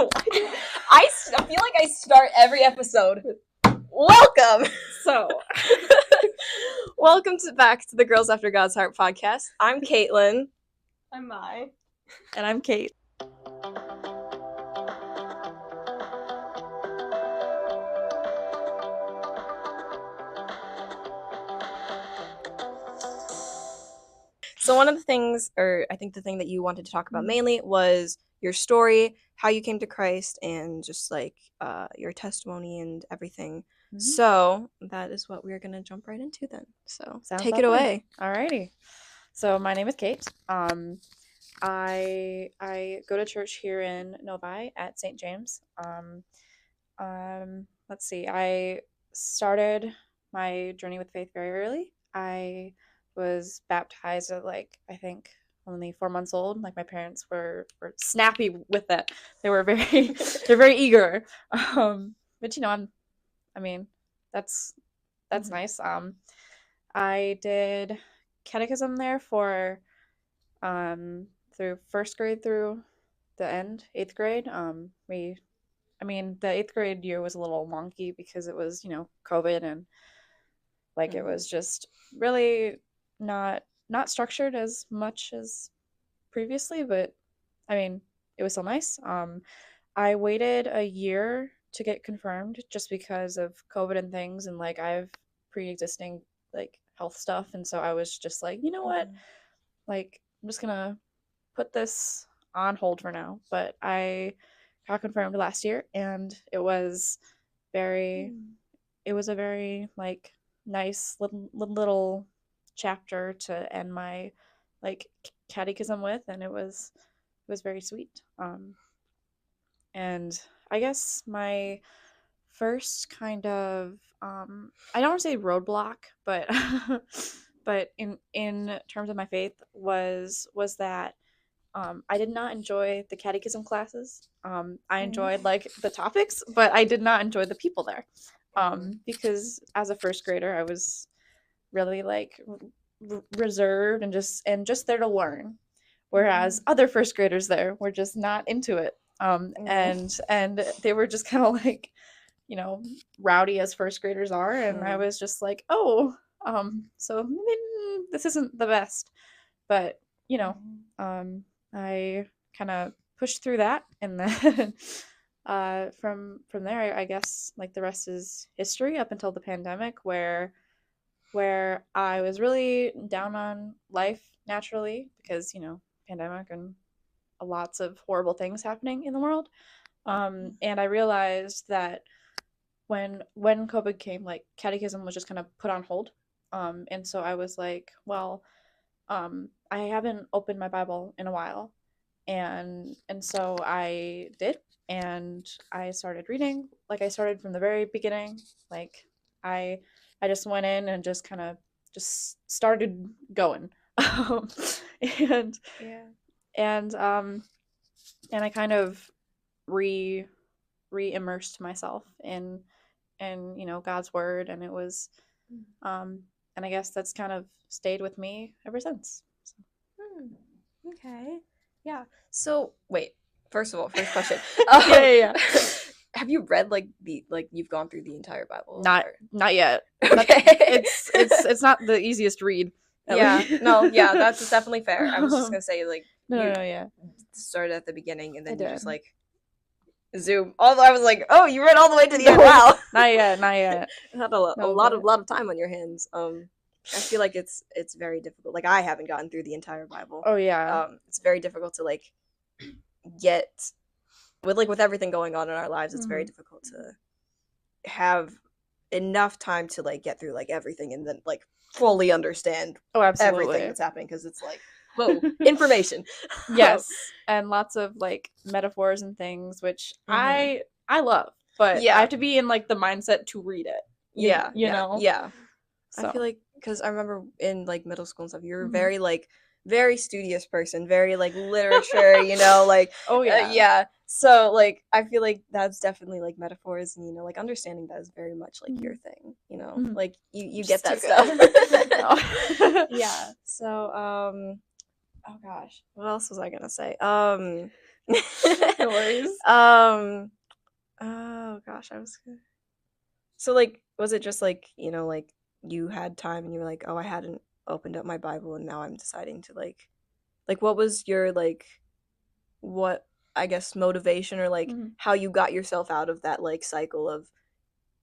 I feel like I start every episode with welcome. So, Welcome back to the Girls After God's Heart podcast. I'm Caitlin. I'm Mai. and I'm Kate. So one of the things, or I think the thing that you wanted to talk about mainly was your story, how you came to Christ, and just like your testimony and everything. Mhm. So that is what we're going to jump right into then. So Sounds take it lovely. away. Alrighty. So my name is Kate. I go to church here in Novi at St. James. Let's see. I started my journey with faith very early. I was baptized at I think only 4 months old. Like my parents were snappy with it. They were they're very eager. But that's nice. I did catechism there for through first grade through the end, 8th grade. The 8th grade year was a little wonky because it was, COVID and it was just really not structured as much as previously, but it was still nice. I waited a year to get confirmed just because of COVID and things, and I have pre-existing health stuff, and so I was just like, you know what, I'm just gonna put this on hold for now. But I got confirmed last year, and it was a very nice little chapter to end my catechism with, and it was very sweet. And I guess my first kind of I don't want to say roadblock, but but in terms of my faith was that I did not enjoy the catechism classes. I enjoyed the topics, but I did not enjoy the people there. Because as a first grader, I was really reserved and just there to learn, whereas other first graders there were just not into it. And they were just kind of rowdy as first graders are, and I was just like, so maybe this isn't the best, but I kind of pushed through that, and then from there, I guess the rest is history up until the pandemic, where I was really down on life naturally because pandemic and lots of horrible things happening in the world. And I realized that when COVID came, catechism was just kind of put on hold. And so I was like, well, I haven't opened my Bible in a while. And so I did, and I started reading. I started from the very beginning. I just went in and just kind of just started going. And I kind of re-immersed myself in God's word, and it was and I guess that's kind of stayed with me ever since. So. Okay. Yeah. So wait. First of all, first question. Yeah. Have you read you've gone through the entire Bible? Not yet. Okay. It's not the easiest read. Yeah. No. Yeah. That's definitely fair. I was just gonna say yeah. Started at the beginning and then you just zoom. Although I was like, oh, you read all the way to the end. Wow. Not yet. You had a lot of time on your hands. I feel like it's very difficult. I haven't gotten through the entire Bible. Oh yeah. It's very difficult to get with everything going on in our lives. It's very difficult to have enough time to get through everything and then fully understand everything that's happening, because it's whoa, information. Yes, and lots of metaphors and things, which I love, but I have to be in the mindset to read it. You know. Yeah. So. I feel because I remember in middle school and stuff, you were very very studious person, very literature, oh yeah. Yeah. So I feel that's definitely metaphors, and understanding that is very much your thing, you get that stuff. Yeah. So oh gosh, what else was I gonna say? No worries. Oh gosh, I was so like, was it just like, like you had time and you were like, oh, I hadn't opened up my Bible and now I'm deciding to like what was your like what I guess motivation or like Mhm. how you got yourself out of that like cycle of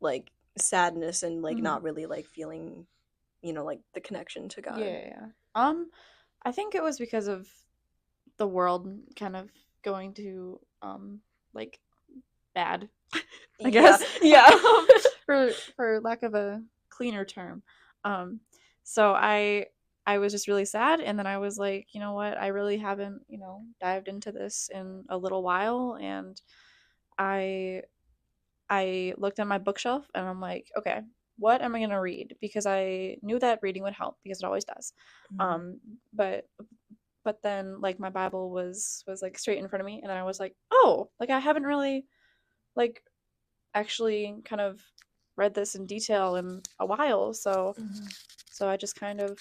like sadness and like Mhm. not really like feeling, like the connection to God. Yeah. I think it was because of the world kind of going to like bad, I Yeah, guess, yeah. for lack of a cleaner term. Um, so I was just really sad, and then I was like, you know what, I really haven't dived into this in a little while, and I I looked at my bookshelf, and I'm like, okay, what am I gonna read? Because I knew that reading would help because it always does. Mhm. Um, but then like my Bible was like straight in front of me, and then I was like, oh, like I haven't really like actually kind of read this in detail in a while. Mhm. So I just kind of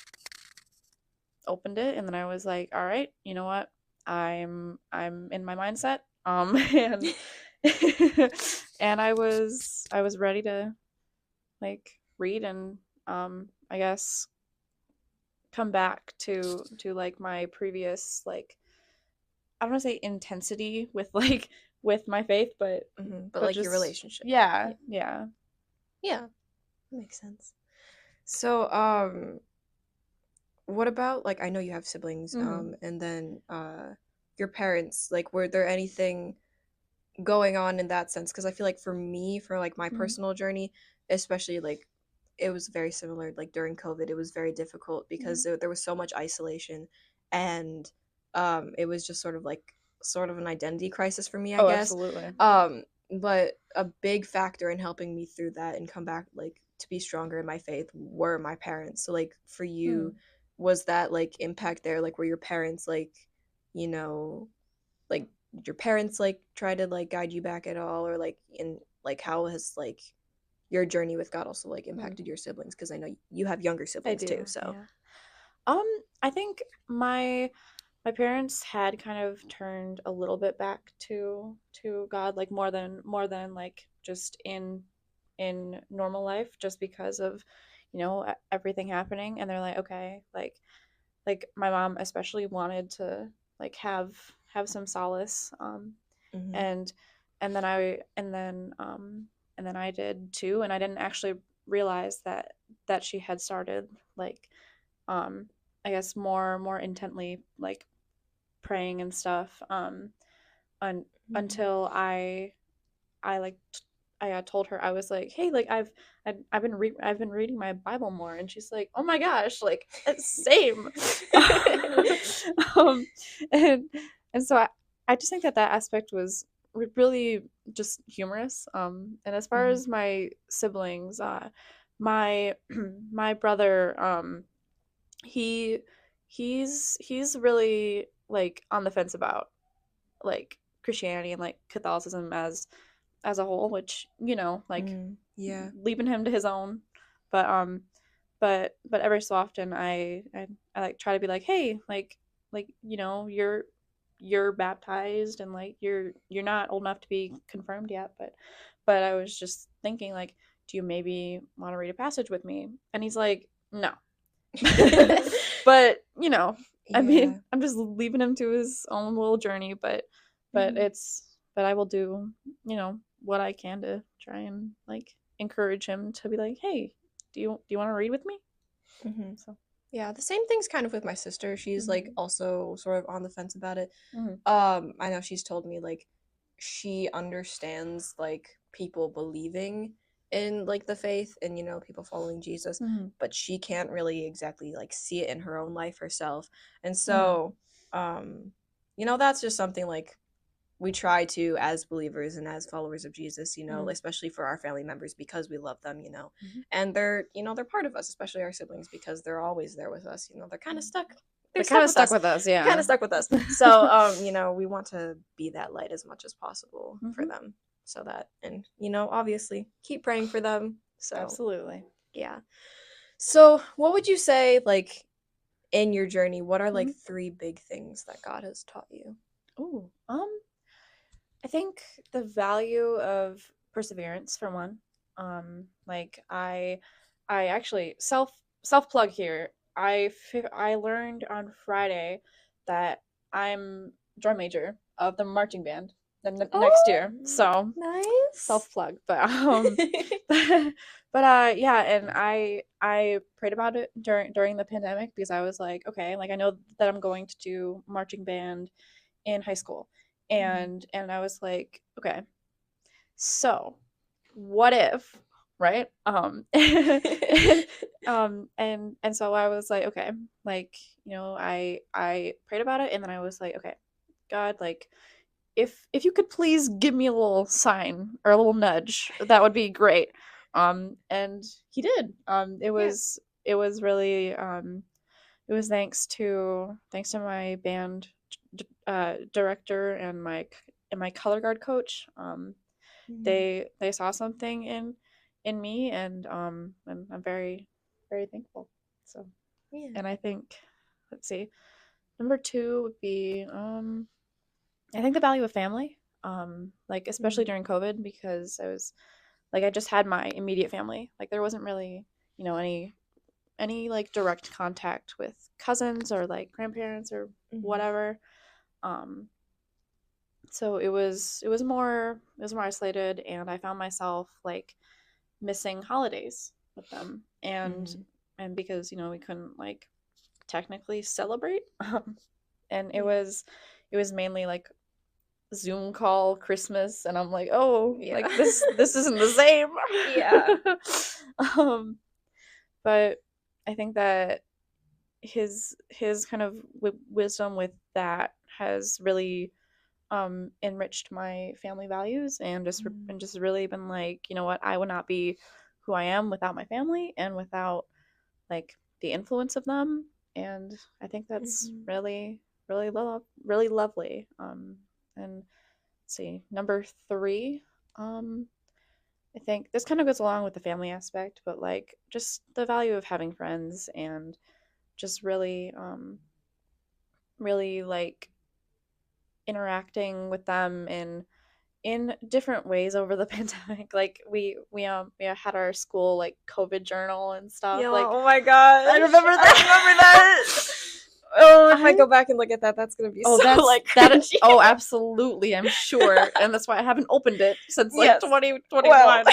opened it, and then I was like, all right, you know what? I'm in my mindset. And and I was ready to like read and I guess come back to like my previous like I don't want to say intensity with like with my faith, But but like your just relationship. yeah, Yeah. yeah. Yeah, that makes sense. So, what about like I know you have siblings, Hmm. and then your parents, like were there anything going on in that sense? Because I feel like for me, for like my Hmm. personal journey, especially like it was very similar like during COVID, it was very difficult Hmm. because there was so much isolation and it was just sort of an identity crisis for me, I Oh, guess. absolutely. Um but a big factor in helping me through that and come back like to be stronger in my faith were my parents. So like for you, Hmm. was that like impact there? Like were your parents like, you know, like your parents like try to like guide you back at all, or like in like how has like your journey with God also like Hmm. impacted your siblings? Because I know you have younger I siblings too, do, so. yeah. I think my parents had kind of turned a little bit back to God, like more than like just in normal life, just because of everything happening, and they're like, okay, like my mom especially wanted to like have some solace, Hmm. and and then I did too, and I didn't actually realize that she had started like um I guess more intently like praying and stuff un- Hmm. until I like I told her, I was like, hey, like I've been reading my Bible more, and she's like, oh my gosh, like same. um and and so I just think that aspect was really just humorous. And as far Hmm. as my siblings, my my brother, he he's really like on the fence about like Christianity and like Catholicism as a whole, which like Yeah. leaving him to his own. But every so often I like try to be like, hey, like you're baptized, and like you're not old enough to be confirmed yet, but I was just thinking, like, do you maybe want to read a passage with me? And he's like, no. But I Yeah. mean, I'm just leaving him to his own little journey, but Hmm. but I will do what I can to try and like encourage him to be like, hey, do you want to read with me? Hmm. So. Yeah, the same thing's kind of with my sister. She's like Mhm. also sort of on the fence about it. Mhm. I know she's told me like she understands like people believing in like the faith and people following Jesus, Mhm. but she can't really exactly like see it in her own life herself. And Mhm. so that's just something like we try to as believers and as followers of Jesus, Mhm. especially for our family members because we love them, Mhm. and they're part of us, especially our siblings because they're always there with us, they're kind of stuck. They're They're kind stuck of with stuck us. with us, They're kind yeah. of stuck with us. So, we want to be that light as much as possible for Mhm. them so that, and, obviously keep praying for them. So, Absolutely. yeah. So, what would you say, like, in your journey, what are like Mhm. three big things that God has taught you? Ooh. I think the value of perseverance for one. Like I actually self plug here. I learned on Friday that I'm drum major of the marching band next Oh, year. So nice. self plug, but but yeah, and I prayed about it during the pandemic because I was like, okay, like I know that I'm going to do marching band in high school, and I was like, okay, so what if, right? And so I was like, okay, like, I prayed about it, and then I was like, okay, God, like, if you could please give me a little sign or a little nudge, that would be great. And he did. Yeah. It was really it was thanks to my band director and my color guard coach. They saw something in me, and I'm very very thankful. So, Yeah. and I think, let's see, number two would be I think the value of family. Like especially during COVID, because I was like, I just had my immediate family. Like there wasn't really, any like direct contact with cousins or like grandparents or whatever. Um, so it was more isolated, and I found myself like missing holidays with them, and because we couldn't like technically celebrate, and Yeah. it was mainly like Zoom call Christmas, and I'm like, oh, Yeah. like this isn't the same. Yeah. um, but I think that his kind of wisdom with that has really enriched my family values, and just really been like, you know what, I would not be who I am without my family and without like the influence of them, and I think that's really really lovely. And let's see, number three, I think this kind of goes along with the family aspect, but like just the value of having friends, and just really really like interacting with them in different ways over the pandemic. Like we had our school like COVID journal and stuff. Yeah. Like Oh my gosh. I remember I remember that. that. Oh, if I I go back and look at that, that's gonna be Oh, so that's like that. cringy. Oh, absolutely, I'm sure, and that's why I haven't opened it since like Yes. 2021. Well,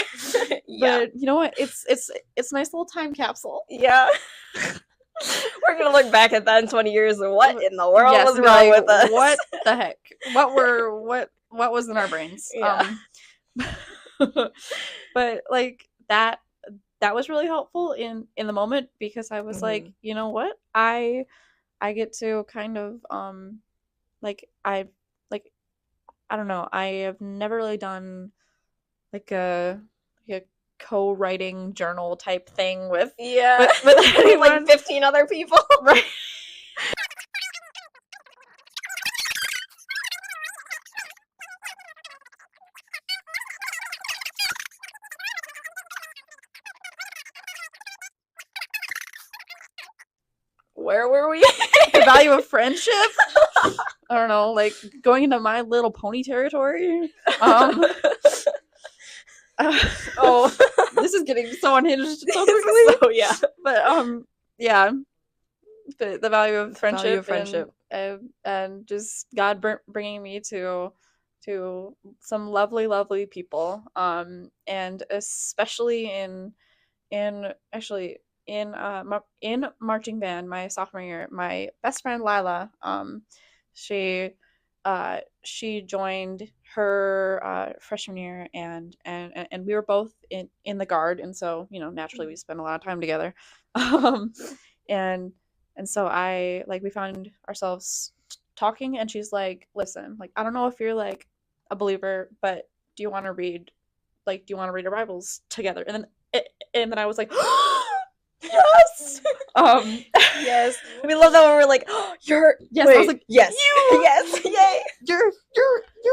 yeah. But you know what? It's a nice little time capsule. Yeah. We're gonna look back at that in 20 years and what in the world Yes, was and wrong like, with us? what the heck? What was in our brains? Yeah. But like that was really helpful in the moment, because I was like, you know what? I get to kind of like like I don't know. I have never really done like a co-writing journal type thing Yeah. with With anyone. like 15 other people. Right. Where were we? The value of friendship. I don't know, like going into My Little Pony territory. Oh, This is getting so unhinged so quickly. So yeah. But yeah, the value of friendship, Value of friendship. and just God bringing me to some lovely people, and especially in actually in marching band my sophomore year, my best friend Lila, she she joined her freshman year, and we were both in the guard, and so naturally we spent a lot of time together. um and and so I like we found ourselves talking, and she's like, listen, like I don't know if you're like a believer, but do you want to read our Bibles together? And then I was like, yes. Yes. We love that when we're like, oh, you're. Yes, Wait, I was like, yes. you. Yes. Yay. You're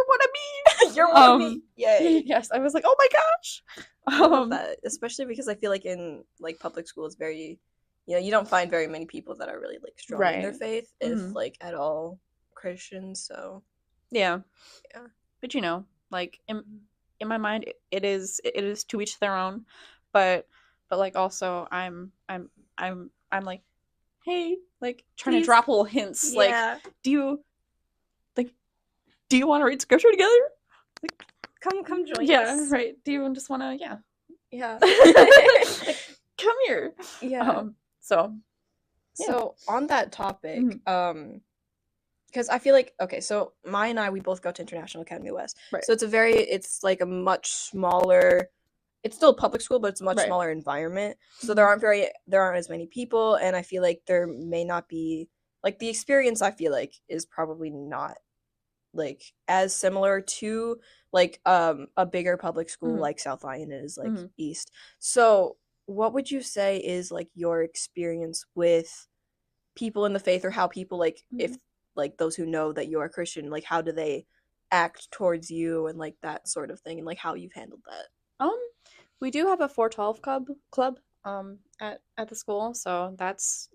one of me. You're one of me. Yay. Yes, I was like, oh my gosh. I love that, especially because I feel like in like public school it's very, you don't find very many people that are really like strong in their faith, if like at all Christians. So yeah. but like in my mind, it is to each their own, but like also I'm like, hey, like trying to Please. drop little hints, like, Yeah. do you like do you want to read scripture together? Like, Come join yeah, us. right. Do you just want to, yeah, Yeah. like, come here. Yeah. So So on that topic, Mhm. because I feel like, okay, so Mai and I, we both go to International Academy West. Right. So it's like a much smaller, it's still a public school, but it's a much Right. smaller environment. So Mhm. there aren't as many people, and I feel like there may not be, like, the experience, I feel like, is probably not like as similar to like a bigger public school Mhm. like South Lyon is like Mhm. East. So what would you say is like your experience with people in the faith, or how people, like, if Mhm. like those who know that you are Christian, like how do they act towards you and like that sort of thing, and like how you've handled that? Um, we do have a 412 club at the school, so that's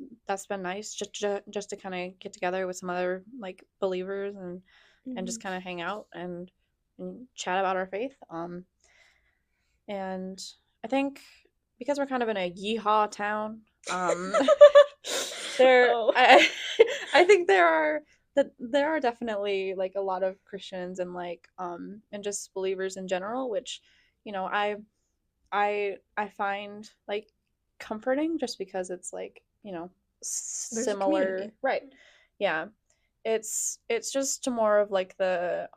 been nice, just to kind of get together with some other like believers and Mhm. just kind of hang out and chat about our faith. And I think because we're kind of in a yeehaw town, there Oh. I think there are definitely like a lot of Christians and like and just believers in general, which I find like comforting, just because it's like, There's a similar, community. right? Yeah. It's just to more of like the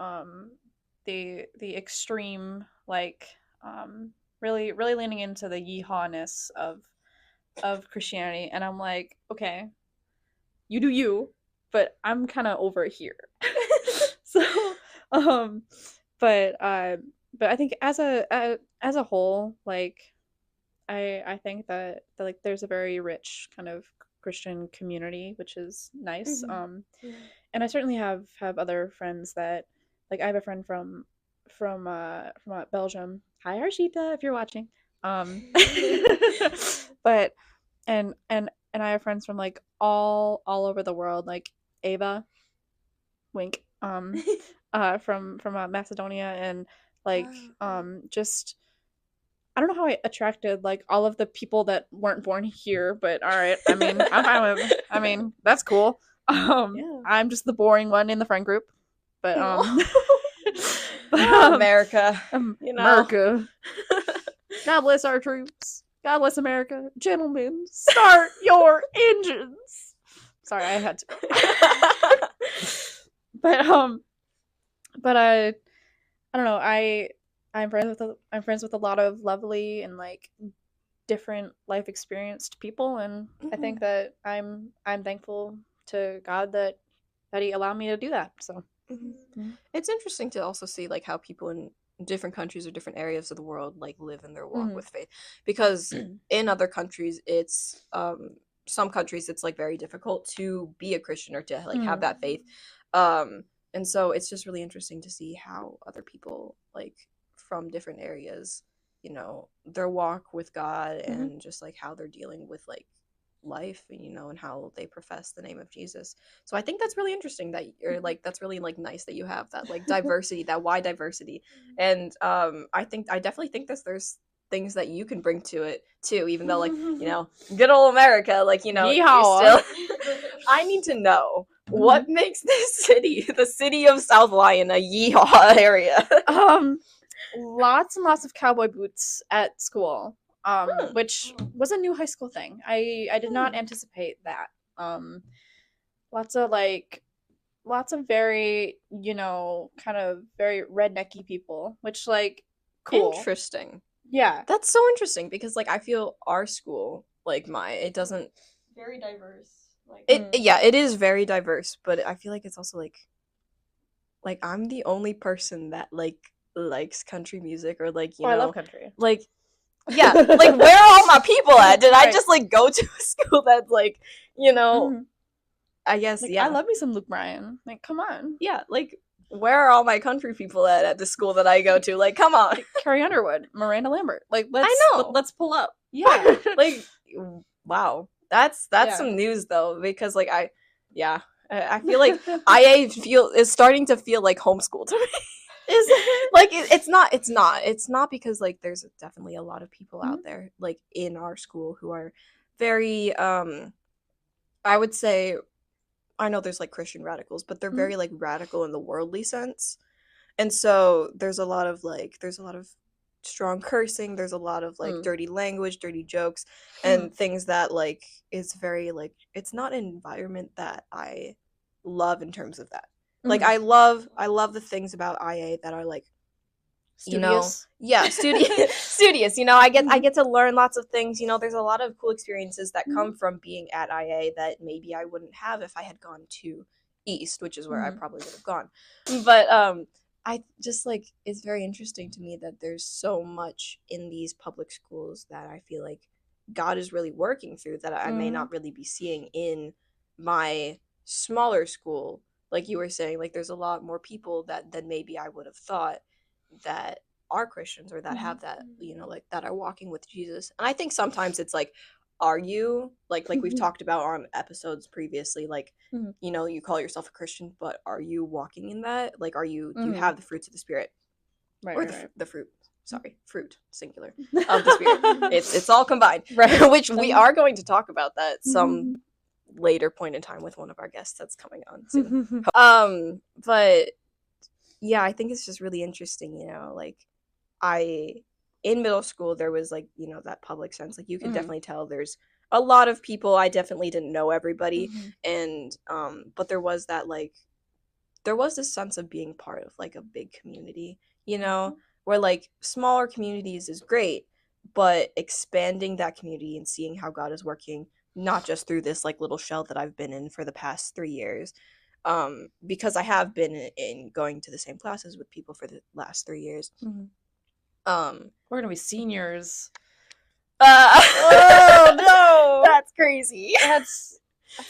extreme, like really leaning into the yeehawness of Christianity, and I'm like, okay, you do you, but I'm kind of over here. So, um, but but I think as a whole, like I think that like there's a very rich kind of Christian community, which is nice. Mhm. Yeah. And I certainly have other friends that, like, I have a friend from Belgium. Hi, Arshita, if you're watching. Um, but and I have friends from like all over the world, like Ava, wink, from Macedonia, and like Yeah. just I don't know how I attracted like all of the people that weren't born here, but all right. I mean, I'm fine with. I mean, that's cool. Yeah. I'm just the boring one in the friend group, but but Oh, America, you know. America. God bless our troops. God bless America. Gentlemen, start your engines. Sorry, I had to go. But I don't know. I'm friends with a lot of lovely and like different life experienced people, and I Mhm. think that I'm thankful to God that he allowed me to do that. So Mhm. mhm. It's interesting to also see like how people in different countries or different areas of the world like live in their walk Mhm. with faith, because in other countries it's some countries it's like very difficult to be a Christian or to like have Mhm. that faith. Um and so it's just really interesting to see how other people like from different areas, their walk with God, Mhm. and just like how they're dealing with like life, and and how they profess the name of Jesus. So I think that's really interesting that you're like, that's really like nice that you have that like diversity, that wide diversity. And I definitely think there's things that you can bring to it too, even though like, good old America, like, you're Yeehaw. still I need to know Mhm. what makes this city, the city of South Lyon, a yeehaw area. Um, Lots and lots of cowboy boots at school. Hmm. Which was a new high school thing. I did not Hmm. anticipate that. Um, Lots of like lots of very, kind of very rednecky people, which like cool. Interesting. Yeah. That's so interesting because like I feel our school, like it doesn't, Very diverse. Like yeah, it is very diverse, but I feel like it's also like I'm the only person that like likes country music, or like, oh, I love country. like, yeah, like where are all my people at? Did I Right. just like go to a school that's like, Mhm. I guess, Like, I yeah. love me some Luke Bryan. Like, come on. Yeah, like where are all my country people at the school that I go to? Like, come on. Like, Carrie Underwood, Miranda Lambert. Like, I know. let's pull up. Yeah. Like, wow. That's Yeah. some news though, because like yeah. I feel like IA is starting to feel like homeschool to me. Is it? Like it's not because like there's definitely a lot of people out there like in our school who are very I would say, I know there's like Christian radicals, but they're very like radical in the worldly sense. And so there's a lot of strong cursing, there's a lot of like dirty language, dirty jokes, and things that like is very like, it's not an environment that I love in terms of that. Like I love the things about IA that are like, Studious. Studious. You know, I get to learn lots of things. You know, there's a lot of cool experiences that come from being at IA that maybe I wouldn't have if I had gone to East, which is where I probably would have gone. But I just like, it's very interesting to me that there's so much in these public schools that I feel like God is really working through that I may not really be seeing in my smaller school. Like you were saying, like there's a lot more people than maybe I would have thought that are Christians or that have that, you know, like that are walking with Jesus. And I think sometimes it's like, are you like we've talked about on episodes previously, like you know, you call yourself a Christian, but are you walking in that? Like, are you do you have the fruits of the Spirit, the fruit? Sorry, fruit singular of the Spirit. It's all combined, right? Which we are going to talk about that some later point in time with one of our guests that's coming on soon. But yeah, I think it's just really interesting, you know, like in middle school there was like, you know, that public sense, like you could definitely tell there's a lot of people. I definitely didn't know everybody, and but there was that like, there was this sense of being part of like a big community, you know, where like smaller communities is great, but expanding that community and seeing how God is working, not just through this like little shell that I've been in for the past 3 years, because I have been in going to the same classes with people for the last 3 years. We're gonna be seniors. Oh no, that's crazy. That's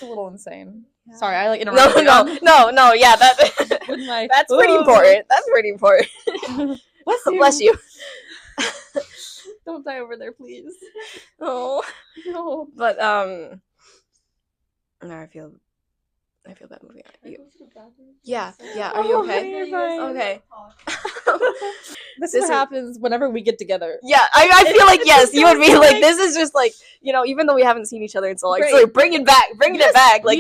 a little insane. Yeah. Sorry, I like interrupted. No. Yeah, that's pretty important. That's pretty important. Bless you. Don't die over there, please. Oh no. But no, I feel bad moving on. Yeah. Are you okay? You're fine. Okay. This is what happens whenever we get together. Yeah, I feel like yes, you and me, like this is just like, you know, even though we haven't seen each other in so long, it's like bringing it back. Like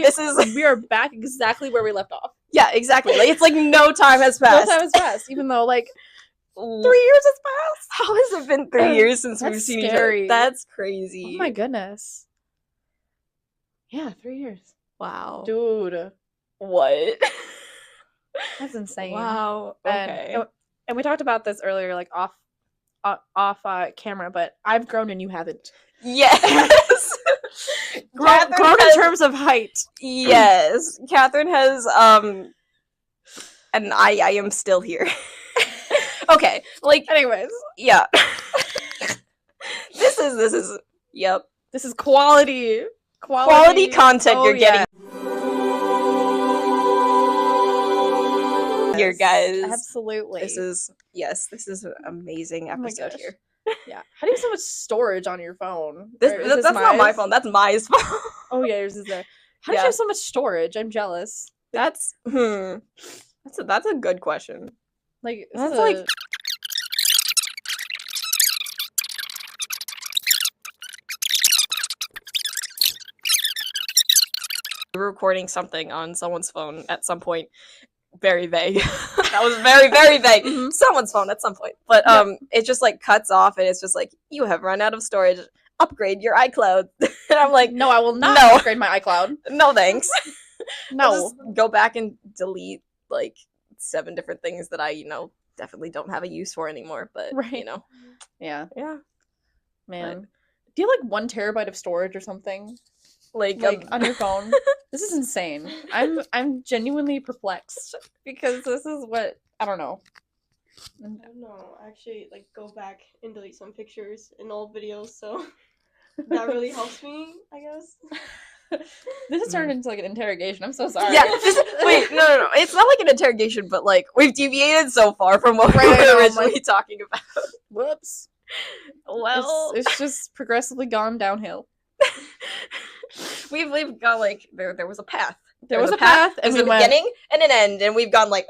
we are back exactly where we left off. Yeah, exactly. Like it's like no time has passed. Even though like 3 years has passed. How has it been 3 years since we've seen each other? That's crazy. Oh my goodness. Yeah, 3 years. Wow. Dude. What? That's insane. Wow. Okay. And we talked about this earlier, like off camera, but I've grown and you haven't. Yes. grown in terms of height. Yes. Catherine has and I am still here. Okay. Like anyways. Yeah. This is yep. This is quality content you're getting here, guys. Absolutely. This is an amazing episode here. Yeah. How do you have so much storage on your phone? That's not my phone. That's Mai's phone. Oh yeah, yours is there. How do you have so much storage? I'm jealous. That's a good question. Like that's like. Recording something on someone's phone at some point. Very vague. That was very, very vague. Someone's phone at some point. But it just like cuts off and it's just like, you have run out of storage. Upgrade your iCloud. And I'm like, no, I will not upgrade my iCloud. No thanks. No. I'll just go back and delete like 7 different things that I, you know, definitely don't have a use for anymore. But you know. Yeah. Man. But, do you have like 1 terabyte of storage or something? Like on your phone? This is insane. I'm genuinely perplexed because this is what I don't know. I don't know. I actually like go back and delete some pictures and old videos, so that really helps me, I guess. This has turned into like an interrogation. I'm so sorry. Yeah. Wait, no. It's not like an interrogation, but like we've deviated so far from what we were originally talking about. Whoops. Well, it's just progressively gone downhill. We've gone like there was a path. There was a path, and a beginning and an end, and we've gone like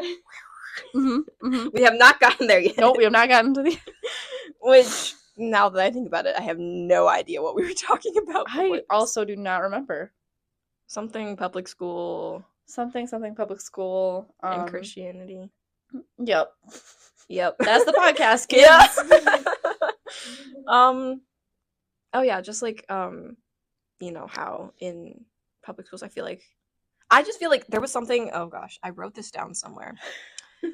We have not gotten there yet. Nope, we have not gotten to the. Which, now that I think about it, I have no idea what we were talking about. I also do not remember. Something public school. Something public school. And Christianity. Yep. That's the podcast, kids. Yeah. Oh yeah, just like you know how in public schools I just feel like there was something. Oh gosh, I wrote this down somewhere.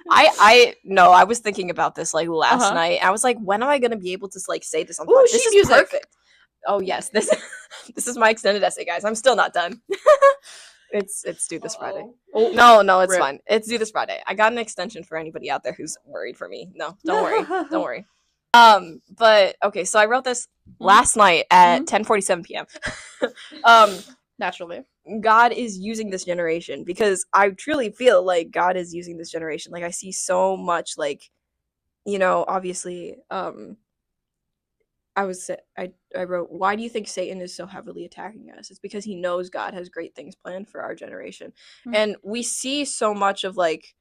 I was thinking about this like last night. I was like, when am I gonna be able to like say this on podcast? This is perfect. Oh yes, this is my extended essay, guys. I'm still not done. It's due this Friday. Oh no, it's fine. It's due this Friday. I got an extension for anybody out there who's worried for me. No, don't worry. But okay, so I wrote this last night at 10:47 p.m. Naturally. God is using this generation because I truly feel like God is using this generation. Like I see so much like, you know, obviously, I wrote, why do you think Satan is so heavily attacking us? It's because he knows God has great things planned for our generation. And we see so much of like,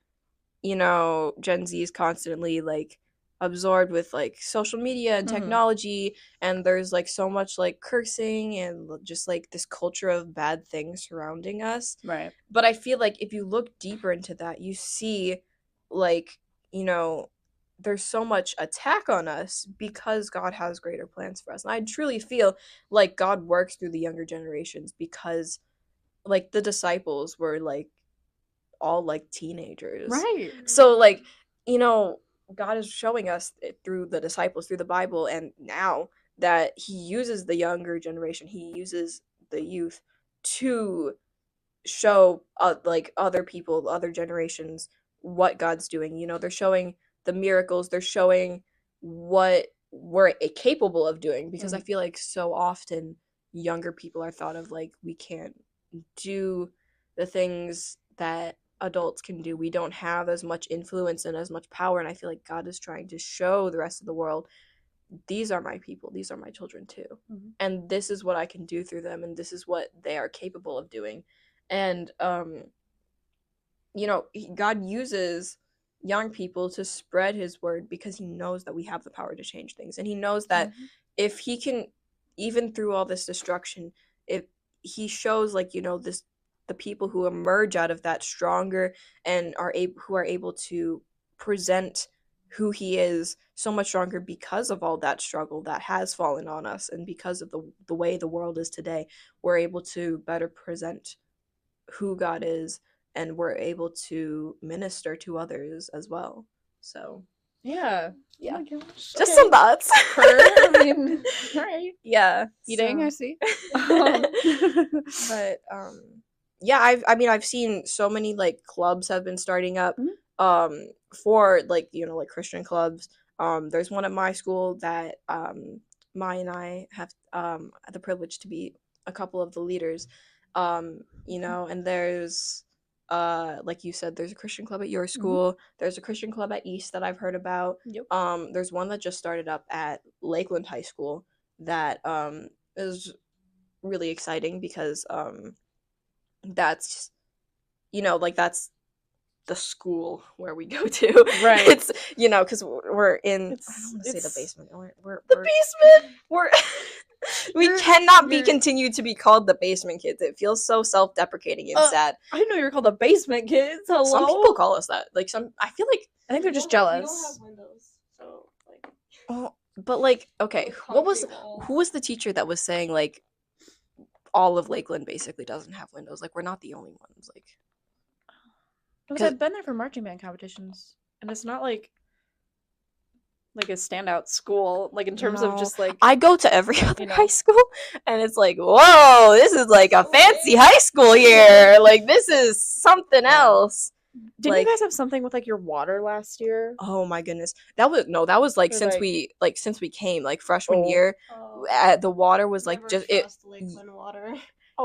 you know, Gen Z is constantly like absorbed with like social media and technology, and there's like so much like cursing and just like this culture of bad things surrounding us. Right. But I feel like if you look deeper into that, you see like, you know, there's so much attack on us because God has greater plans for us. And I truly feel like God works through the younger generations because like the disciples were like all like teenagers. Right. So like, you know, God is showing us through the disciples, through the Bible, and now that he uses the younger generation, he uses the youth to show like other people, other generations, what God's doing. You know, they're showing the miracles, they're showing what we're capable of doing, because I feel like so often younger people are thought of like, we can't do the things that adults can do. We don't have as much influence and as much power, and I feel like God is trying to show the rest of the world, these are my people, these are my children too, and this is what I can do through them, and this is what they are capable of doing. And you know, God uses young people to spread his word because he knows that we have the power to change things, and he knows that if he can, even through all this destruction, if he shows like, you know, the people who emerge out of that stronger and who are able to present who he is so much stronger because of all that struggle that has fallen on us, and because of the way the world is today, we're able to better present who God is, and we're able to minister to others as well. So yeah. Oh my gosh. Just some thoughts. I mean, all right. Yeah. Eating, I see. But yeah, I've seen so many like clubs have been starting up for like, you know, like Christian clubs. There's one at my school that Mai and I have the privilege to be a couple of the leaders. You know, and there's like you said, there's a Christian club at your school. There's a Christian club at East that I've heard about. There's one that just started up at Lakeland High School that is really exciting because that's, you know, like that's the school where we go to. Right. It's, you know, because we're in, I don't want to say the basement. We're the basement. We're we cannot be continued to be called the basement kids. It feels so self-deprecating and sad. I didn't know you were called the basement kids. Hello. Some people call us that. Like I feel like I think they're just jealous. We don't have windows, so like. Oh, but like, okay, who was the teacher that was saying like all of Lakeland basically doesn't have windows? Like, we're not the only ones. Like, because I've been there for marching band competitions, and it's not like a standout school, like in terms of just like, I go to every other high school, and it's like, whoa, this is like a fancy high school here. Like, this is something else. Didn't you guys have something with like your water last year? Oh my goodness, that was like since we came like freshman year. The water was like just it. Lakeland water.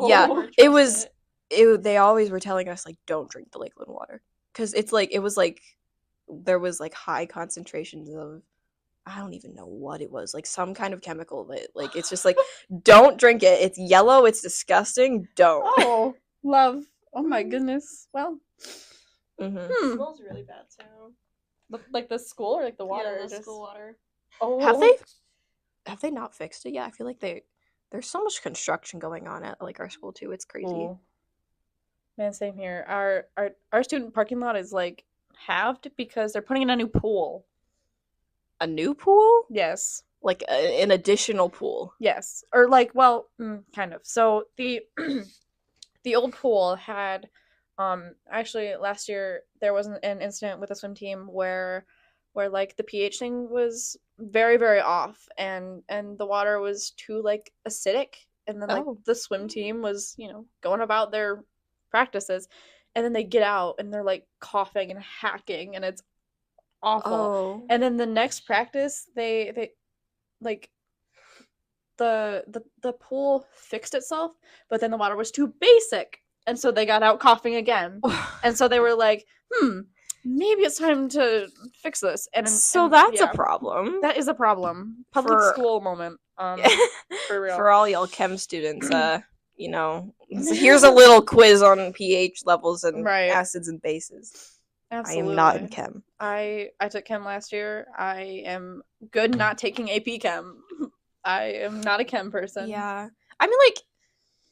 Yeah, it was. They always were telling us like, don't drink the Lakeland water, because it's like it was like there was like high concentrations of, I don't even know what it was, like some kind of chemical that like it's just like, don't drink it. It's yellow. It's disgusting. Don't. Oh, love. Oh my goodness. Well, It smells really bad too. Like the school or like the water? Yeah, the school water. Oh, Have they not fixed it yet? I feel like there's so much construction going on at like our school too. It's crazy. Ooh. Man, same here. Our student parking lot is like halved because they're putting in a new pool. A new pool? Yes. Like an additional pool. Yes. Or like, well, kind of. So the the old pool had actually last year there was an incident with the swim team where like the pH thing was very, very off, and the water was too like acidic, and then like the swim team was, you know, going about their practices, and then they get out and they're like coughing and hacking, and it's awful. And then the next practice they like the pool fixed itself, but then the water was too basic, and so they got out coughing again. And so they were like, maybe it's time to fix this. And that's a problem. That is a problem. Public school moment. For real. For all y'all chem students, you know, here's a little quiz on pH levels and acids and bases. Absolutely. I am not in chem. I took chem last year. I am good not taking AP chem. I am not a chem person. Yeah. I mean, like,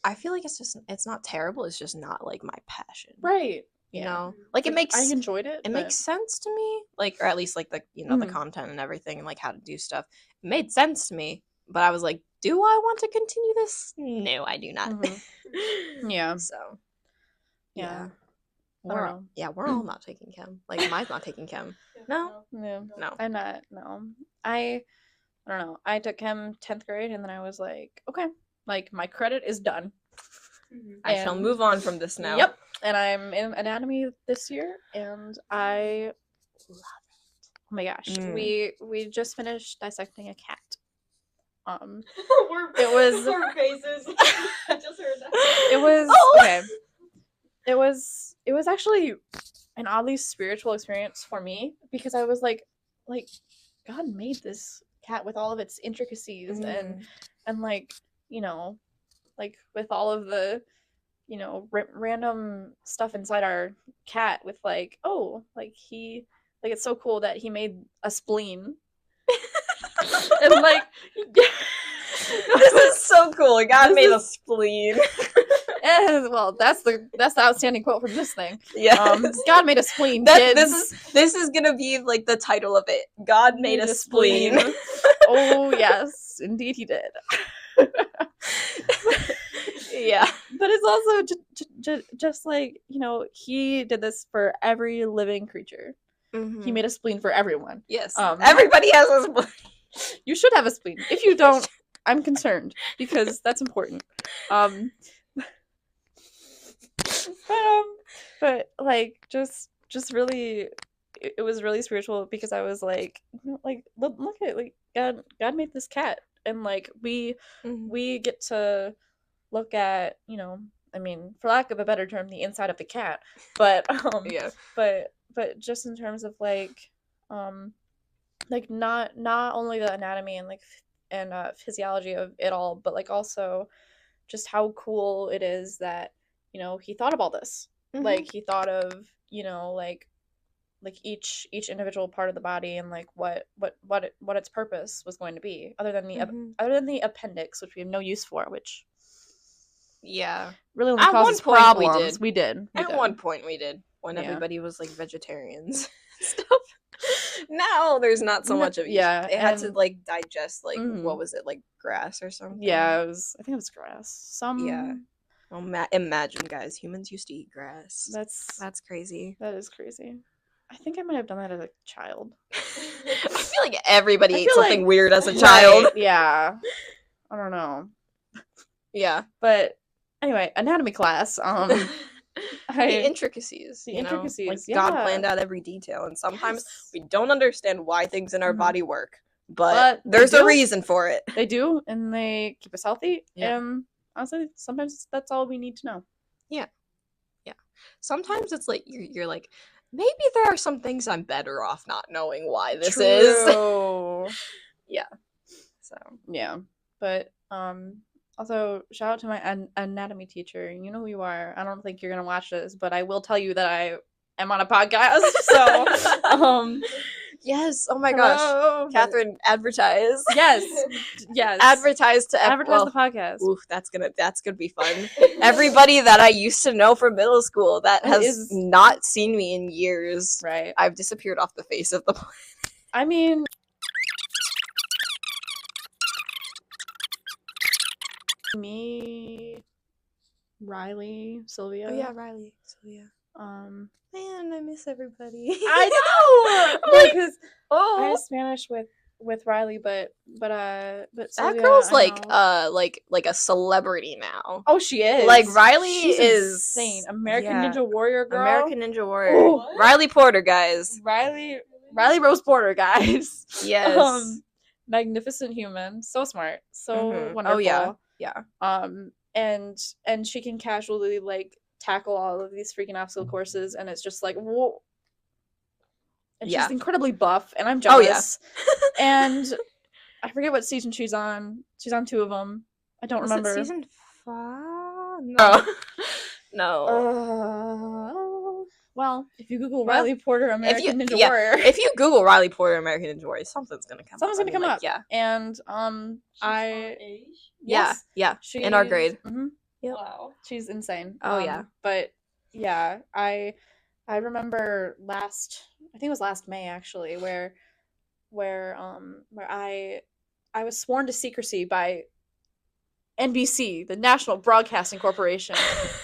I feel like it's not terrible. It's just not like my passion. Right. You know, like I enjoyed it. It makes sense to me, like, or at least like the, you know, the content and everything and like how to do stuff. It made sense to me, but I was like, do I want to continue this? No, I do not. Yeah. So, yeah. We're all not taking chem. Like, mine's not taking chem. No. I'm not. No. I don't know. I took chem 10th grade, and then I was like, okay, like my credit is done. I shall move on from this now. Yep. And I'm in anatomy this year, and I love it. Oh my gosh. We just finished dissecting a cat. It was our faces. I just heard that. It was okay. It was actually an oddly spiritual experience for me, because I was like God made this cat with all of its intricacies and like, you know, like with all of the, you know, random stuff inside our cat, with like, it's so cool that he made a spleen. And like, this is so cool. God made a spleen. And, well, that's the outstanding quote from this thing. Yeah. God made a spleen. This is gonna be like the title of it. God made a spleen. Oh yes, indeed he did. Yeah. But it's also just like, you know, he did this for every living creature. He made a spleen for everyone. Yes. Everybody has a spleen. You should have a spleen. If you don't, I'm concerned, because that's important. But like just really, it was really spiritual, because I was like, you know, like look at, like, God made this cat, and like we get to look at, you know, I mean, for lack of a better term, the inside of the cat, but but just in terms of like not only the anatomy and like physiology of it all, but like also just how cool it is that, you know, he thought of all this. Like, he thought of, you know, like each individual part of the body, and like what its purpose was going to be, other than the appendix, which we have no use for, which really only causes problems. We did. At one point we did, when everybody was like vegetarians and stuff. Now there's not so much of it. Yeah, it had to like digest like what was it, like grass or something? Yeah, I think it was grass. Well, imagine, guys, humans used to eat grass. That's crazy. That is crazy. I think I might have done that as a child. I feel like everybody ate something weird as a child. Right, yeah. I don't know. Yeah. But anyway, anatomy class. The intricacies. The intricacies. Like, God planned out every detail, and sometimes we don't understand why things in our body work. But there's a reason for it. They do, and they keep us healthy. Yeah. And honestly, sometimes that's all we need to know. Yeah. Yeah. Sometimes it's like you're like, maybe there are some things I'm better off not knowing why this is. Yeah. So, yeah. But also, shout out to my anatomy teacher. You know who you are. I don't think you're going to watch this, but I will tell you that am on a podcast. So, yes. Oh my gosh. hello. Catherine, advertise. Yes. Advertise to Advertise the podcast. Oof, that's gonna be fun. Everybody that I used to know from middle school that has not seen me in years. Right. I've disappeared off the face of the planet. I mean, me, Riley, Sylvia. Oh yeah, Riley, Sylvia. Man, I miss everybody. I know. Like, Because oh, I had Spanish with Riley, but that Sylvia, girl's I know. like a celebrity now. Oh, she is. Like Riley She's is insane. American yeah. Ninja Warrior girl. American Ninja Warrior. Oh. Riley Porter, guys. Riley Rose Porter, guys. Yes. Magnificent human. So smart. So wonderful. Oh yeah. Yeah. And she can casually like tackle all of these freaking obstacle courses, and it's just like whoa. And she's incredibly buff, and I'm jealous. Oh yeah. And I forget what season she's on. She's on 2 of them. I don't remember. Is it season 5? No. No. Well, if you Google Riley Porter American Ninja Warrior, if you Google Riley Porter American Ninja Warrior, something's gonna come. Something's gonna come up. Yeah. And yeah, she, in our grade. Mm-hmm. Yep. Wow. She's insane. Oh yeah. But yeah, I remember I think it was last May actually, where I was sworn to secrecy by NBC, the National Broadcasting Corporation,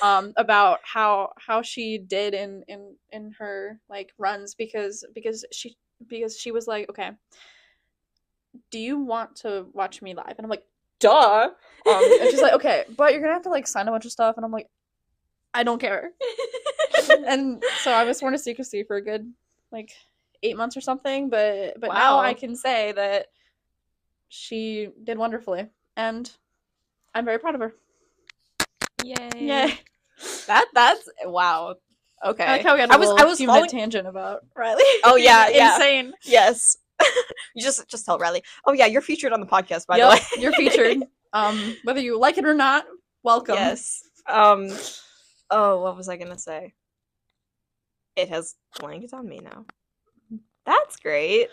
about how she did in her like runs because she was like, okay, do you want to watch me live? And I'm like, duh. And she's like, okay, but you're gonna have to like sign a bunch of stuff. And I'm like, I don't care. And so I was sworn to secrecy for a good like 8 months or something. But wow. Now I can say that she did wonderfully, and I'm very proud of her. Yay! That's wow. Okay. I like how we had I was following tangent about Riley. Oh yeah, yeah. Insane. Yes. You just tell Riley. Oh yeah, you're featured on the podcast, by the way. You're featured. Whether you like it or not, welcome. Yes. Oh, what was I gonna say? It has blankets on me now. That's great.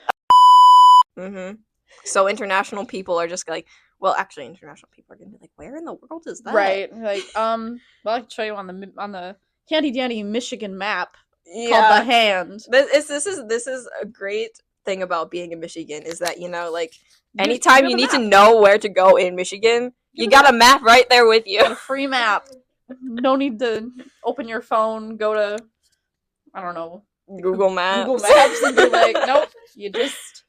So international people are just like, well, actually, international people are gonna be like, where in the world is that? Right. Like, well, I can show you on the handy dandy Michigan map called the Hand. This is a great thing about being in Michigan is that, you know, like anytime you need to know where to go in Michigan, you got a map right there with you. A free map. No need to open your phone, go to, I don't know, Google Maps and be like, nope, you just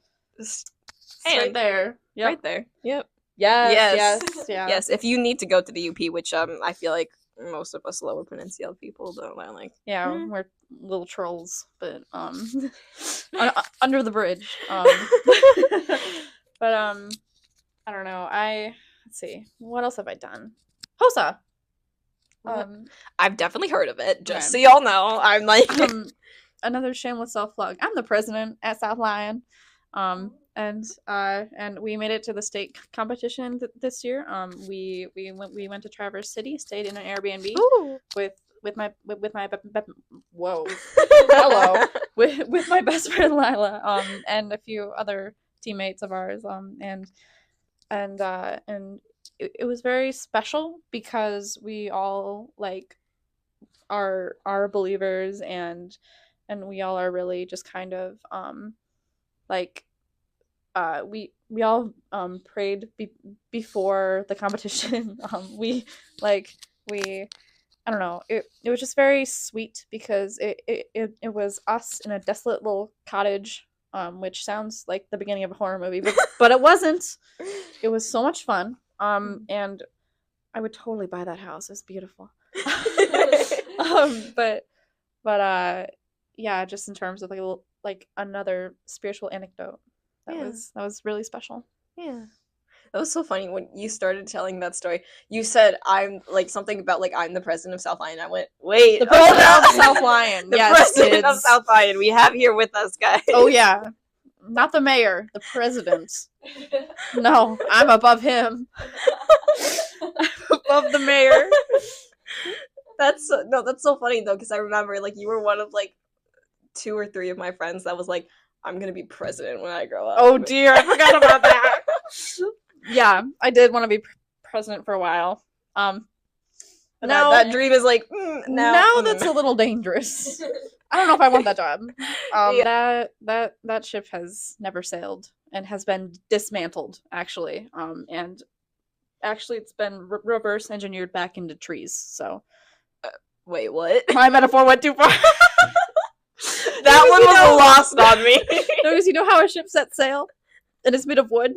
right there. Yep. Right there. Yep. Yes. If you need to go to the UP, which I feel like most of us Lower Peninsula people don't like. Yeah, we're little trolls, but under the bridge. But I don't know. Let's see. What else have I done? HOSA. I've definitely heard of it. Just so y'all know, I'm like another shameless self plug. I'm the president at South Lyon. And we made it to the state competition this year. We went to Traverse City, stayed in an Airbnb with my whoa hello with my best friend Lila and a few other teammates of ours and it was very special because we all like are believers and we all are really just kind of like we all prayed before the competition. We I don't know, it was just very sweet because it was us in a desolate little cottage, which sounds like the beginning of a horror movie, but it wasn't. It was so much fun. And I would totally buy that house. It was beautiful. But yeah, just in terms of like another spiritual anecdote. That was really special. Yeah. That was so funny when you started telling that story. You said I'm like something about like I'm the president of South Lyon. I went, wait, the president of South Lyon. The president of South Lyon. We have here with us, guys. Oh yeah, not the mayor, the president. No, I'm above him. I'm above the mayor. That's so funny though, because I remember like you were one of like 2 or 3 of my friends that was like, I'm gonna be president when I grow up. Oh dear, I forgot about that. Yeah, I did want to be president for a while. Now that dream is like now that's a little dangerous. I don't know if I want that job. That ship has never sailed and has been dismantled, actually. And actually, it's been reverse engineered back into trees. So, wait, what? My metaphor went too far. That one was lost on me. No, because you know how a ship sets sail, and it's made of wood.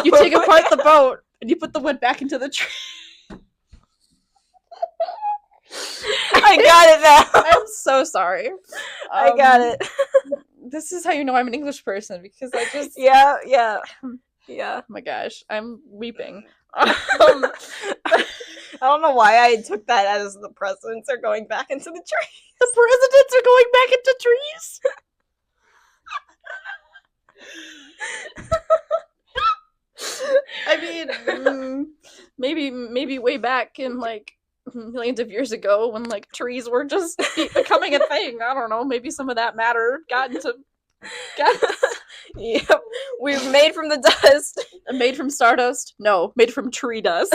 You take apart the boat and you put the wood back into the tree. I got it now. I'm so sorry. I got it. This is how you know I'm an English person, because I just yeah. Oh my gosh, I'm weeping. I don't know why I took that as the presidents are going back into the trees. The presidents are going back into trees. I mean, maybe way back in like millions of years ago when like trees were just becoming a thing. I don't know. Maybe some of that matter got into. Yep, we're made from the dust. Made from stardust? No, made from tree dust.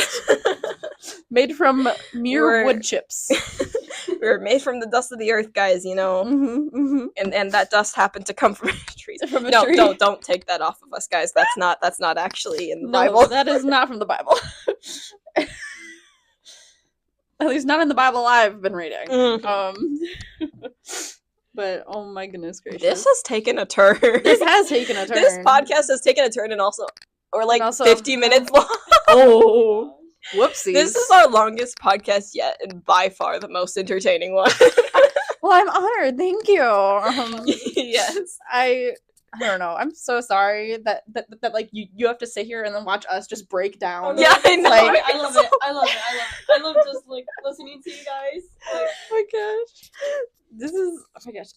Made from mere wood chips. We're made from the dust of the earth, guys. You know, and that dust happened to come from trees. From a no, tree. don't take that off of us, guys. That's not actually in the Bible. That is not from the Bible. At least not in the Bible I've been reading. But oh my goodness gracious, this has taken a turn. This has taken a turn. This podcast has taken a turn, and also 50 minutes long. Oh, whoopsies! This is our longest podcast yet, and by far the most entertaining one. Well, I'm honored. Thank you. Yes, I don't know. I'm so sorry that like you have to sit here and then watch us just break down. Yeah, I know. Like, I love it. I love just like listening to you guys. Like, oh my gosh. This is, oh my gosh,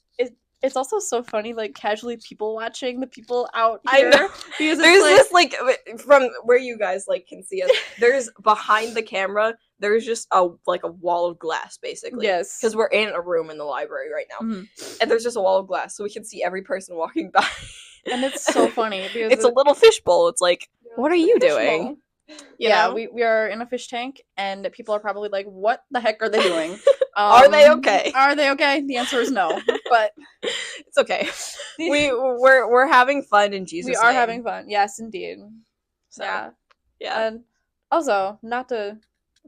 it's also so funny, like, casually people watching the people out here. I know. Because there's this, like, from where you guys, like, can see us, there's, behind the camera, there's just a wall of glass, basically. Yes. Because we're in a room in the library right now. And there's just a wall of glass, so we can see every person walking by. And it's so funny. Because it's a little fishbowl. It's like, what are you doing? You know? We are in a fish tank, and people are probably like, what the heck are they doing? Are they okay? Are they okay? The answer is no, but it's okay. We're having fun in Jesus' name. We are having fun. Yes, indeed. So, yeah. And also, not to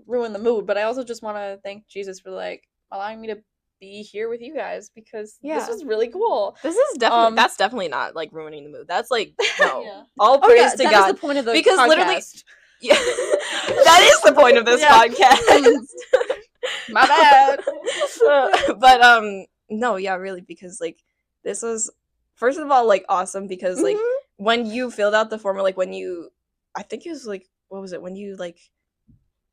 ruin the mood, but I also just want to thank Jesus for like allowing me to be here with you guys, because this was really cool. This is definitely that's definitely not like ruining the mood. That's like no. Yeah. All praise to that God. Is the point of the because podcast. Literally, yeah, that is the point of this podcast. My bad. But no, yeah, really, because like this was first of all like awesome, because like when you filled out the form, or like when you, I think it was like, what was it, when you like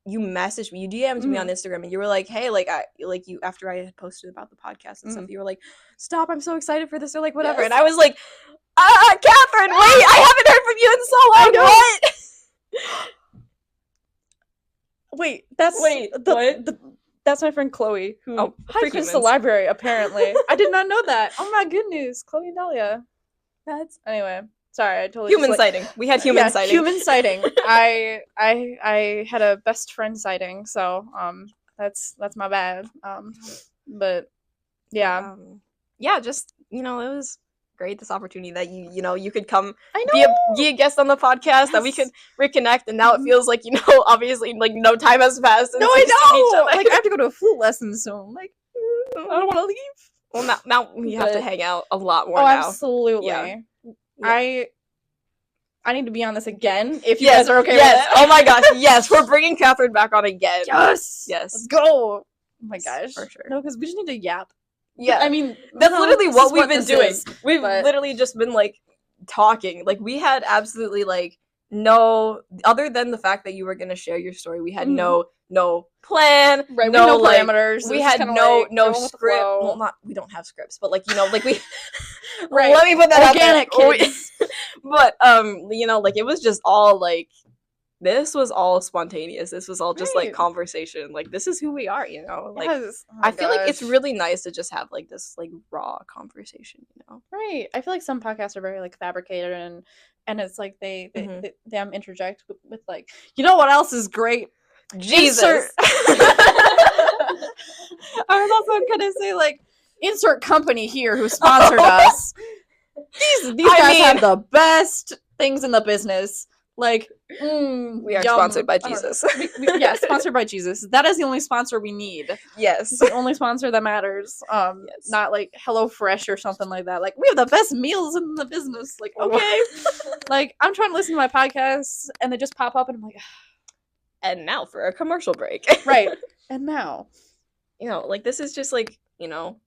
you messaged me, you DM'd me on Instagram, and you were like, hey, like I like you, after I had posted about the podcast and stuff, you were like, stop, I'm so excited for this, or like whatever. Yes. And I was like, Catherine, wait, I haven't heard from you in so long. What? Wait, that's that's my friend Chloe, who frequents the library, apparently. I did not know that. Oh my goodness, Chloe and Dahlia. Anyway. Sorry, I totally human sighting. We had human sighting. Human sighting. I had a best friend sighting, so that's my bad. But yeah. Yeah, just it was great, this opportunity that you could come be a guest on the podcast, that we could reconnect, and now it feels like obviously like no time has passed. No, I know. Like I have to go to a flute lesson soon. Like I don't want to leave. Well, now we have to hang out a lot more. Oh, now. Absolutely. Yeah. I need to be on this again if you guys are okay with it. Oh my gosh, yes, we're bringing Catherine back on again. Yes, let's go. Oh my gosh, for sure. No, because we just need to yap. Yeah, I mean that's literally what we've been doing. We've literally just been like talking. Like we had absolutely like no, other than the fact that you were gonna share your story, we had no plan, right? No parameters. We had no script. Well, we don't have scripts, but like like we. Right. Let me put that Organic out there. Kids. But like it was just all like this was all spontaneous. This was all just like Right. conversation. Like this is who we are, you know. Like Yes. Oh my I feel like it's gosh. really nice to just have like this like raw conversation, you know. Right. I feel like some podcasts are very like fabricated and it's like they Mhm. they them interject with like, you know what else is great? Jesus. Insert- I was also gonna say like insert company here who sponsored us. These I guys mean- have the best things in the business. Like We are yum. sponsored by I don't know. Jesus. Yeah, sponsored by Jesus. That is the only sponsor we need. Yes. It's the only sponsor that matters. Yes. Not like HelloFresh or something like that. Like we have the best meals in the business. Like okay, like I'm trying to listen to my podcasts and they just pop up and I'm like, And now for a commercial break. right. And now, You know, like this is just like, you know,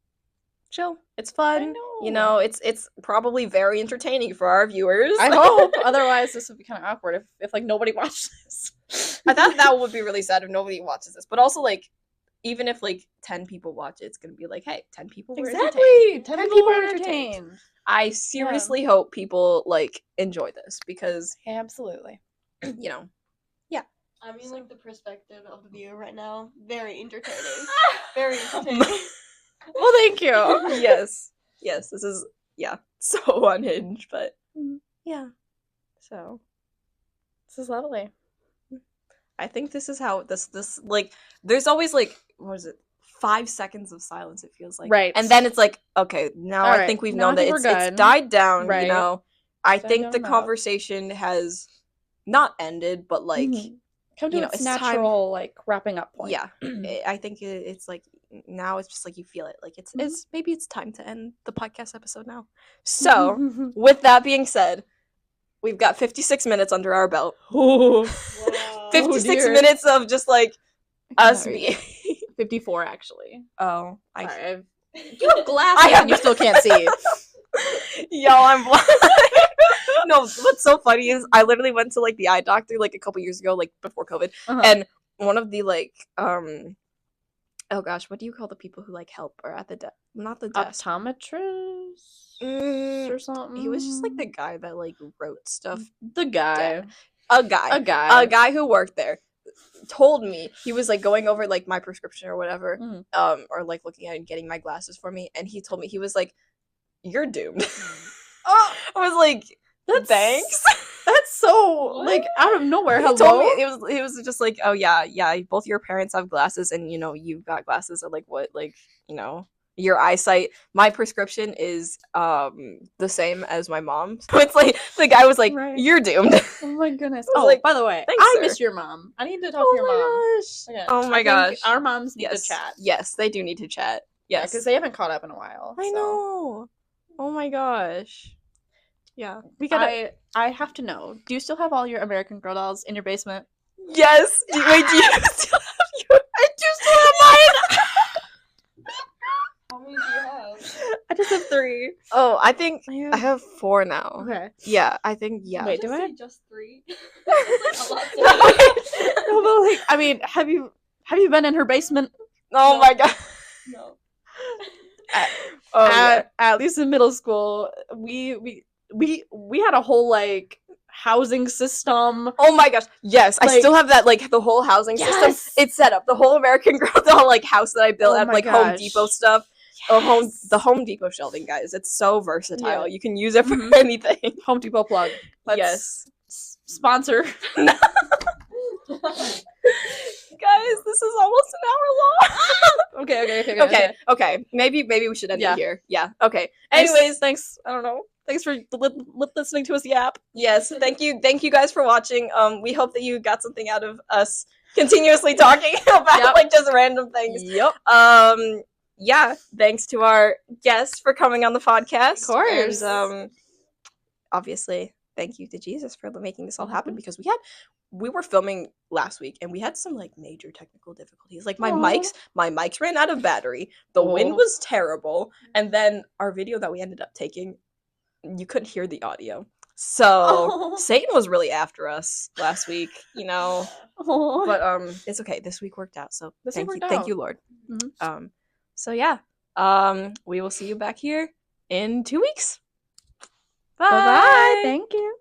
chill. It's fun. I know. You know, it's probably very entertaining for our viewers. I hope. Otherwise, this would be kind of awkward if like nobody watched this. I thought that would be really sad if nobody watches this. But also like even if like 10 people watch it, it's gonna be like, hey, 10 people were entertained. Exactly. 10 people people were are entertained. entertained. I seriously hope people like enjoy this because, Absolutely. you know, I mean, like, the perspective of the viewer right now, very entertaining. Very entertaining. Well, thank you. yes. Yes, this is so unhinged, but Mhm. yeah. So This is lovely. I think this is how this like there's always like what is it? 5 seconds of silence it feels like. Right. And then it's like, okay, now All I right, think we've now known I that think we're it's good. died down, Right. you know. I Died think down the enough. conversation has not ended, but like Mhm. Come to you know, its it's time- natural like wrapping up point. yeah. I think it's like now it's just like you feel it. Like it's maybe it's time to end the podcast episode now. So, with that being said, we've got 56 minutes under our belt. Wow. 56 dear. minutes of just like us being 54 actually. Oh, Sorry, you have glasses I have- and you still can't see. Yo, I'm blind. No, what's so funny is I literally went to like the eye doctor like a couple years ago, like before COVID, Uh-huh. and one of the like oh gosh, what do you call the people who like help or at the desk? Not the desk. Optometrist Mm, or something. He was just like the guy that like wrote stuff. the guy. A guy who worked there told me he was like going over like my prescription or whatever, Mhm. or like looking at it and getting my glasses for me, and he told me he was like, "You're doomed." Oh, I was like, "Thanks." That's so like out of nowhere. He Hello. told me it was just like, "Oh yeah, both your parents have glasses, and you know you've got glasses, or like what, like you know." Your eyesight. My prescription is the same as my mom's. So it's like the guy was like, Right. "You're doomed." Oh my goodness. I was Oh, like, by the way, "Thanks, I sir." miss your mom. I need to talk to your mom. gosh. Okay, Oh I my think gosh. Our moms need Yes. to chat. Yes, they do need to chat. Yes. because they haven't caught up in a while. I so. know. Oh my gosh. Yeah. We gotta I have to know. Do you still have all your American Girl dolls in your basement? Yes. Wait, do you still have your I do still have mine. How many do you have? I just have 3. Oh, I think I have 4 now. Okay. Yeah, I think yeah. Wait, Did do you I? say just 3? That's like a lot to No, but like, I mean, have you been in her basement? Oh my god. No. Oh yeah. At least in middle school, we had a whole like housing system. Oh my gosh. Yes, I Like- still have that like the whole housing system. Yes! It's set up. The whole American Girl doll like house that I built Oh at my like Home gosh. Depot stuff. Oh, the Home Depot shelving, guys. It's so versatile. Yeah. You can use it for Mhm. anything. Home Depot plug. Let's Yes. sponsor. Guys, this is almost an hour long. Okay. Okay. Maybe we should end Yeah. it here. Yeah. Okay. Anyways, Anyways, thanks. I don't know. Thanks for listening to us yap. yes, thank you guys for watching. We hope that you got something out of us continuously talking about Yep. like just random things. Yep. Yeah, thanks to our guests for coming on the podcast. Of course. And obviously, thank you to Jesus for making this all happen Mhm. because we were filming last week and we had some like major technical difficulties. Like my Aw. mics ran out of battery. The wind Oh. was terrible, and then our video that we ended up taking, you couldn't hear the audio. So Oh. Satan was really after us last week, you know. Oh. But it's okay. This week worked out. So This week thank you, worked thank out. you, Lord. Mhm. So yeah. We will see you back here in 2 weeks. Bye. Thank you.